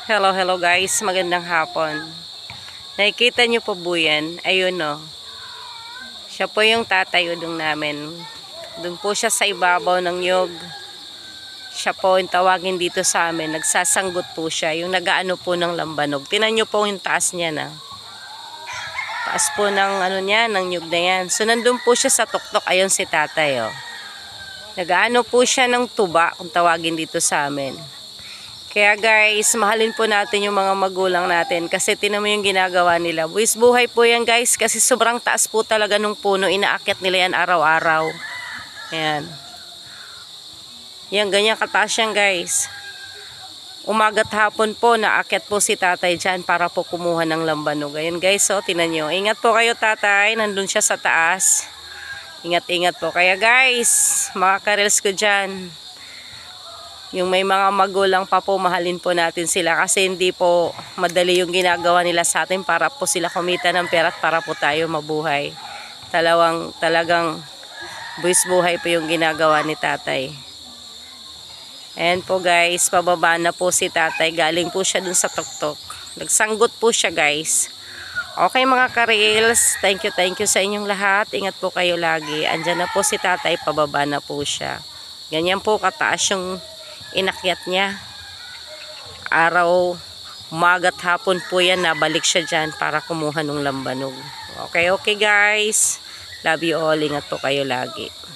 Hello, hello guys. Magandang hapon. Nakikita nyo po po yan? Ayun o. Siya po yung tatay udong namin. Doon po siya sa ibabaw ng nyug. Siya po yung tawagin dito sa amin. Nagsasanggot po siya. Yung nagaano po ng lambanog. Tinan nyo po yung taas niya na. Taas po ng ano niya, ng nyug na yan. So nandun po siya sa tuktok. Ayun si tatay o. Nagaano po siya ng tuba kung tawagin dito sa amin. Kaya guys, mahalin po natin yung mga magulang natin kasi tinan mo yung ginagawa nila. Buwis buhay po yan guys kasi sobrang taas po talaga nung puno. Inaakyat nila yan araw-araw. Ayan. Yan, ganyan kataas yan guys. Umaga't hapon po, naakyat po si tatay dyan para po kumuha ng lambanog. Ayan guys, so tinan nyo. Ingat po kayo tatay, nandun siya sa taas. Ingat-ingat po. Kaya guys, mga karels ko dyan. Yung may mga magulang pa po, mahalin po natin sila kasi hindi po madali yung ginagawa nila sa atin para po sila kumita ng pera at para po tayo mabuhay. Talagang buwis buhay po yung ginagawa ni tatay. Ayan po guys, pababa na po si tatay. Galing po siya dun sa tuktok. Nagsanggot po siya guys. Okay mga ka-reels, thank you sa inyong lahat. Ingat po kayo lagi. Andyan na po si tatay, pababa na po siya. Ganyan po kataas yung inakyat niya. Araw, umagat hapon po yan, nabalik siya dyan para kumuha ng lambanog. Okay guys. Love you all. Ingat po kayo lagi.